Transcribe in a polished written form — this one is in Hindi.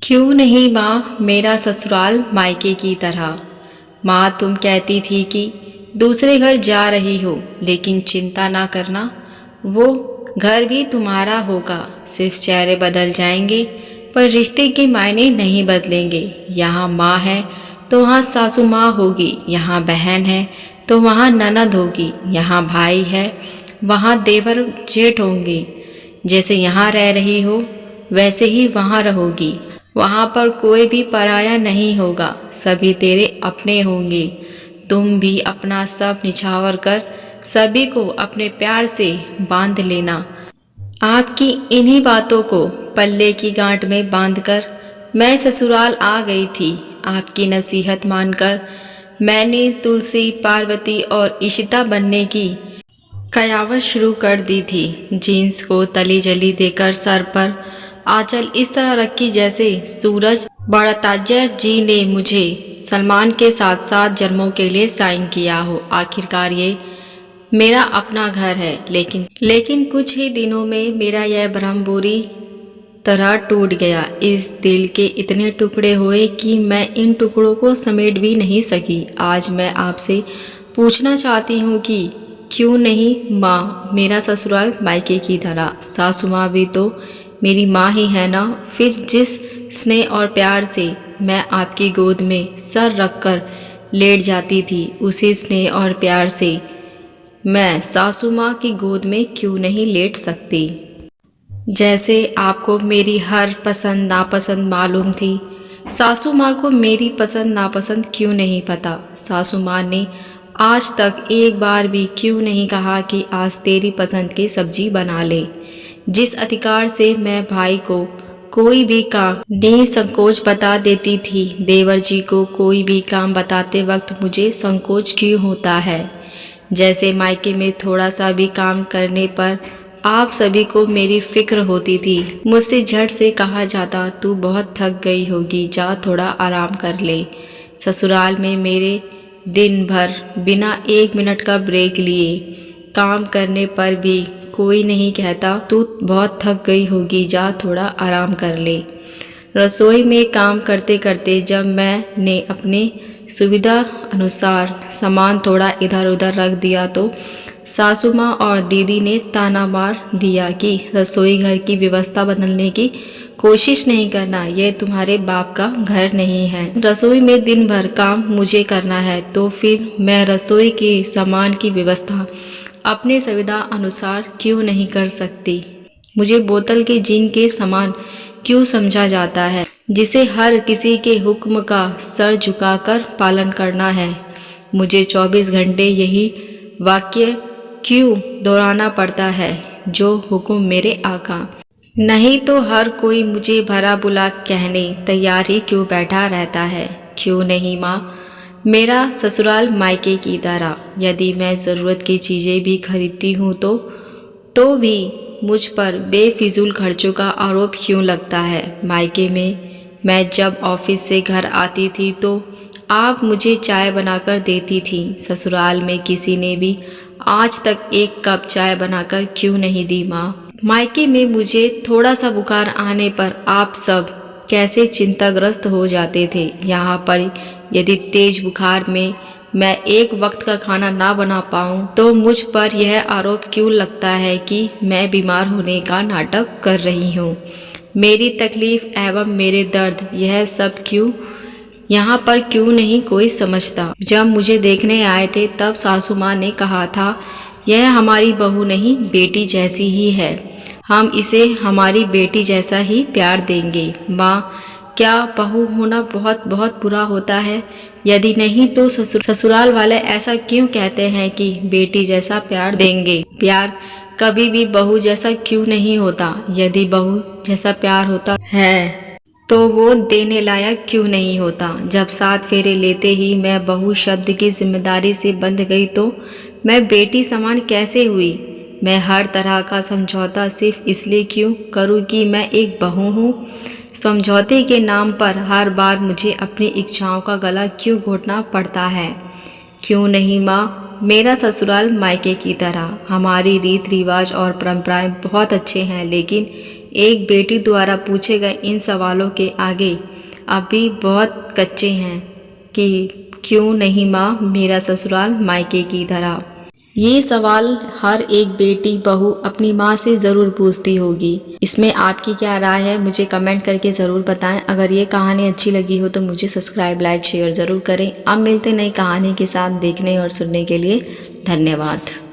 क्यों नहीं माँ, मेरा ससुराल मायके की तरह। माँ तुम कहती थी कि दूसरे घर जा रही हो, लेकिन चिंता ना करना, वो घर भी तुम्हारा होगा। सिर्फ चेहरे बदल जाएंगे, पर रिश्ते के मायने नहीं बदलेंगे। यहाँ माँ है तो वहाँ सासू माँ होगी, यहाँ बहन है तो वहाँ ननद होगी, यहाँ भाई है वहाँ देवर जेठ होंगे। जैसे यहाँ रह रही हो वैसे ही वहाँ रहोगी। वहाँ पर कोई भी पराया नहीं होगा, सभी तेरे अपने होंगे। तुम भी अपना सब निछावर कर सभी को अपने प्यार से बांध लेना। आपकी इन्हीं बातों को पल्ले की गांठ में बांधकर मैं ससुराल आ गई थी। आपकी नसीहत मानकर मैंने तुलसी, पार्वती और इशिता बनने की कयावत शुरू कर दी थी। जीन्स को तली जली देकर सर पर आंचल इस तरह रखी जैसे सूरज भरद्वाज जी ने मुझे सलमान के साथ साथ जन्मों के लिए साइन किया हो। आखिरकार ये मेरा अपना घर है, लेकिन कुछ ही दिनों में मेरा यह भ्रम बुरी तरह टूट गया। इस दिल के इतने टुकड़े हुए कि मैं इन टुकड़ों को समेट भी नहीं सकी। आज मैं आपसे पूछना चाहती हूँ कि क्यों नहीं माँ, मेरा ससुराल मायके की तरह। सासू माँ भी तो मेरी माँ ही है ना। फिर जिस स्नेह और प्यार से मैं आपकी गोद में सर रखकर लेट जाती थी, उसी स्नेह और प्यार से मैं सासू माँ की गोद में क्यों नहीं लेट सकती। जैसे आपको मेरी हर पसंद नापसंद मालूम थी, सासू माँ को मेरी पसंद नापसंद क्यों नहीं पता। सासू माँ ने आज तक एक बार भी क्यों नहीं कहा कि आज तेरी पसंद की सब्जी बना ले। जिस अधिकार से मैं भाई को कोई भी काम निसंकोच बता देती थी, देवर जी को कोई भी काम बताते वक्त मुझे संकोच क्यों होता है। जैसे मायके में थोड़ा सा भी काम करने पर आप सभी को मेरी फिक्र होती थी। मुझसे झट से कहा जाता, तू बहुत थक गई होगी, जा थोड़ा आराम कर ले। ससुराल में मेरे दिन भर बिना 1 मिनट का ब्रेक लिए काम करने पर भी कोई नहीं कहता, तू बहुत थक गई होगी, जा थोड़ा आराम कर ले। रसोई में काम करते करते जब मैंने अपने सुविधा अनुसार सामान थोड़ा इधर उधर रख दिया तो सासू माँ और दीदी ने ताना मार दिया कि रसोई घर की व्यवस्था बदलने की कोशिश नहीं करना, यह तुम्हारे बाप का घर नहीं है। रसोई में दिन भर काम मुझे करना है तो फिर मैं रसोई के सामान की व्यवस्था अपने सुविधा अनुसार क्यों नहीं कर सकती। मुझे बोतल के जिन के समान क्यों समझा जाता है, जिसे हर किसी के हुक्म का सर झुकाकर पालन करना है। मुझे 24 घंटे यही वाक्य क्यों दोहराना पड़ता है, जो हुक्म मेरे आका। नहीं तो हर कोई मुझे भला बुला कहने तैयार ही क्यों बैठा रहता है। क्यों नहीं माँ, मेरा ससुराल मायके की तरह। यदि मैं ज़रूरत की चीज़ें भी खरीदती हूँ तो भी मुझ पर बेफिजूल खर्चों का आरोप क्यों लगता है। मायके में मैं जब ऑफिस से घर आती थी तो आप मुझे चाय बनाकर देती थी। ससुराल में किसी ने भी आज तक 1 कप चाय बनाकर क्यों नहीं दी माँ। मायके में मुझे थोड़ा सा बुखार आने पर आप सब कैसे चिंताग्रस्त हो जाते थे। यहाँ पर यदि तेज बुखार में मैं 1 वक्त का खाना ना बना पाऊँ तो मुझ पर यह आरोप क्यों लगता है कि मैं बीमार होने का नाटक कर रही हूँ। मेरी तकलीफ़ एवं मेरे दर्द यह सब क्यों यहाँ पर क्यों नहीं कोई समझता। जब मुझे देखने आए थे तब सासू माँ ने कहा था, यह हमारी बहू नहीं बेटी जैसी ही है, हम इसे हमारी बेटी जैसा ही प्यार देंगे। माँ, क्या बहू होना बहुत बहुत बुरा होता है? यदि नहीं तो ससुराल वाले ऐसा क्यों कहते हैं कि बेटी जैसा प्यार देंगे। प्यार कभी भी बहू जैसा क्यों नहीं होता। यदि बहू जैसा प्यार होता है तो वो देने लायक क्यों नहीं होता। जब 7 फेरे लेते ही मैं बहू शब्द की जिम्मेदारी से बंध गई तो मैं बेटी समान कैसे हुई। मैं हर तरह का समझौता सिर्फ इसलिए क्यों करूं कि मैं एक बहू हूं। समझौते के नाम पर हर बार मुझे अपनी इच्छाओं का गला क्यों घोटना पड़ता है। क्यों नहीं माँ, मेरा ससुराल मायके की तरह। हमारी रीत रिवाज और परंपराएं बहुत अच्छे हैं, लेकिन एक बेटी द्वारा पूछे गए इन सवालों के आगे अभी बहुत कच्चे हैं कि क्यों नहीं माँ मेरा ससुराल मायके की तरह। ये सवाल हर एक बेटी बहू अपनी माँ से ज़रूर पूछती होगी। इसमें आपकी क्या राय है मुझे कमेंट करके ज़रूर बताएं। अगर ये कहानी अच्छी लगी हो तो मुझे सब्सक्राइब लाइक शेयर ज़रूर करें। अब मिलते नई कहानी के साथ। देखने और सुनने के लिए धन्यवाद।